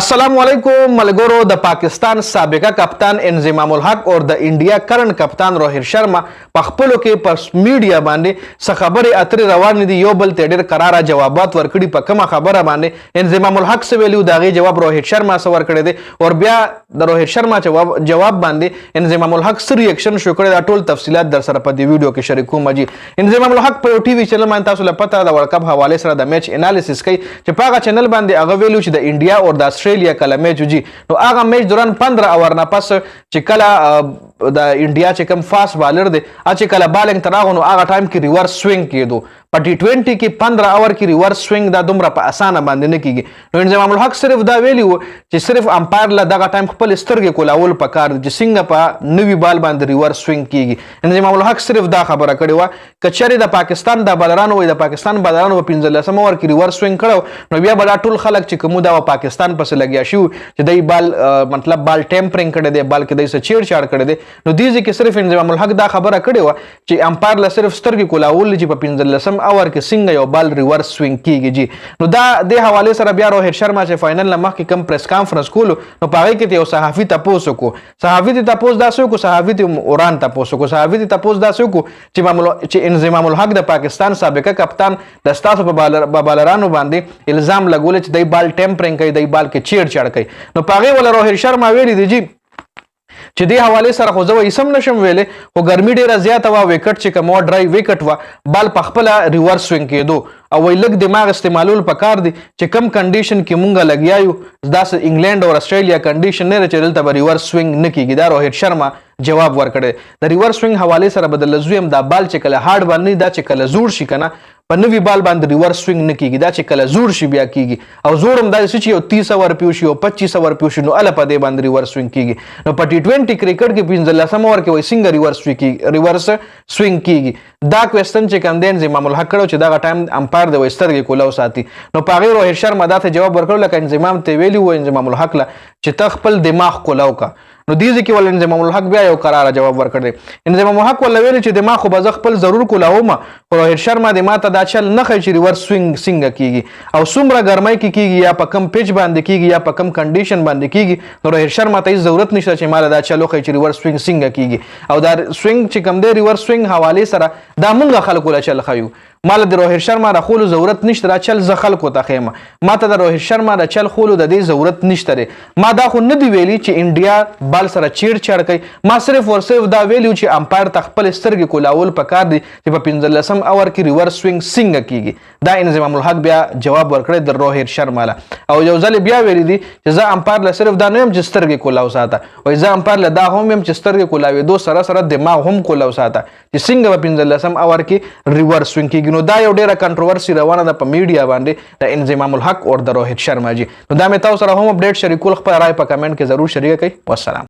السلام علیکم ملګرو. د پاکستان سابقه کپتان انضمام الحق او د انډیا کرنٹ کپتان روہت شرما په خپلو کې په میډیا باندې څه خبرې اترې روانې دي. یو بل ته ډېر قراره جوابات ورکړي. په کومه خبره باندې انضمام الحق څه ویلي د هغې جواب روہت شرما څه ورکړی دی او بیا د روہت شرما جواب باندې انضمام الحق څه ریاکشن شو کړی. دا ټول تفصیلات در سره په دې ویډیو کې شریکوم. انضمام الحق په یو ټي وي چینل باندې تاسو له پته د ورلډ کپ حوالې سره د میچ انالیسس کوي چې په هغه چینل باندې هغه ویلو چې د انډیا او د آسټرالیا کله میچ وجي نو هغه میچ دوران 15 اور نه پس چې کله د انډیا چې کوم فاست بالر دی چې کله بالنګ ته راغلو هغه ټایم کې ریورس سوینګ کېدو. په ټي 20 کې 15 اور کې ریورس سوینګ دا دومره په اسانه باندې نه کیږي. نو انضمام الحق صرف دا ویلی و چې صرف امپایر له دغه ټایم خپل سترګې کولول پکار دي چې څنګه په نوي بال باندې ریورس سوینګ کیږي. انضمام الحق صرف دا خبره کړې وه که چېرې د پاکستان د بالرانو وایي د پاکستان بالرانو په 15 اور کې ریورس سوینګ کړی نو بیا به دا ټول خلک چې کومو دا پاکستان پسې لګیا شي چې دی بال مطلب بال ټیمپرینګ کړی دی بال کې دی څه چیړچاړ کړی دی. نو دې ځای کې صرف انضمام الحق دا خبره کړې وه چې امپایر له صرف سترګې کولول چې په 15 اور کې څنګه بال ریورس سوینګ کیږي جی. نو دا د حوالې سره بیا روہت شرما چې فائنل نه مخکې کوم پریس کانفرنس کولو نو په هغې کې یو صحافي تپوس وکړو. صحافي ته تپوس داسې وکړو صحافي ته اوران تپوس وکړو. صحافي ته تپوس داسې وکړو چې انضمام الحق د پاکستان سابقه کپتان د ستاسو په بالرانو باندې الزام لګولی چې دی بال ټیمپرینګ کوي دی بال کې چیړ چاړ کوي. نو په هغې وله روہت شرما ویلي دی جی چې دې حوالې سره خو زه وایي سم نشم ویلی خو ګرمي ډېره زیاته وه ویکټ چې کوم وه ډرای ویکټ وه بال په خپله ریورس سوینګ کېدو او وایي لږ دماغ استعمالول پکار دي چې کم کنډیشن کې مونږ لګیا یو داسې انګلینډ او اسټرالیا کنډیشن نه ده چې دلته به ریورس سوینګ نه کېږي. دا روہت شرما جواب ورکړی. د ریورس سوینګ حوالې سره به درله زویم دا بال چې کله هارډ باندې دا چې کله زوړ شي که نه په نوي بال باندې ریورس سوینګ نه کېږي. دا چې کله زوړ شي بیا کېږي او زوړ هم داسې چې یو 30 اور پې وشي یو 25 اور پې وشي نو هله په دې باندې ریورس سوینګ کېږي. نو په ټي 20 کرکټ کې 15 اور کې وایي څنګه ریورس سوینګ کېږي. دا کوېسچن چې کوم دی انضمام الحق کړی چې دغه ټایم امپایر د وایي سترګې کولاو ساتي. نو په هغې روہت شرما دا ته جواب ورکړو لکه انضمام ته ویلي و انضمام الحق له چې ته خپل دماغ کولاو که. نو دې ځای کې ول انضمام الحق بیا یو قراره جواب ورکړی. انضمام الحق ول ویلي چې دماغ خو به زه خپل ضرور کولاوم خو روہت شرما د ما ته دا چل نه ښایي چې ریورس سوینګ څنګه کېږي او څومره ګرمۍ کې کېږي یا په کم پیچ باندې کېږي یا په کم کنډیشن باندې کېږي. نو روہت شرما ته هېڅ ضرورت نشته چې ما له دا چل وښایي چې ریورس سوینګ څنګه کېږي او دا سوینګ چې کوم دی ریورس سوینګ حوالې سره دا مونږ خلکو له چل ښیو. ما له د روہت شرما د خولو ضرورت نشته دا چل زه خلکو ته ښیم. ما ته د روہت شرما د چل خولو د دې ضرورت نشته دی. ما دا خو نه دی ویلي چې انډیا بال سره چیړ چاړ کوي. ما صرف ور صرف دا ویلي چې امپایر ته خپل سترګې کولاول پکار دي چې په 15 اور کې ریورس سوینګ څنګه کېږي. دا انضمام الحق بیا جواب ورکړی د روہت شرما له او یو ځل بیا ویلي دي چې زه امپایر له صرف دا نه یم چې سترګې کولاو ساته وایي زه امپایر له دا هم یم چې سترګې کولاوېدو سره سره دماغ هم کولاو ساته چې څنګه په 15 اور کې ریورس سوینګ کېږي. نو دا یو ډېره کنټروورسي روانه ده په میډیا باندې د انضمام الحق او د روہت شرما جي. نو دا مې تاسو سره هم اپډیټ شریکول. خپل رای په کمنټ کې ضرور شریک کړئ. والسلام.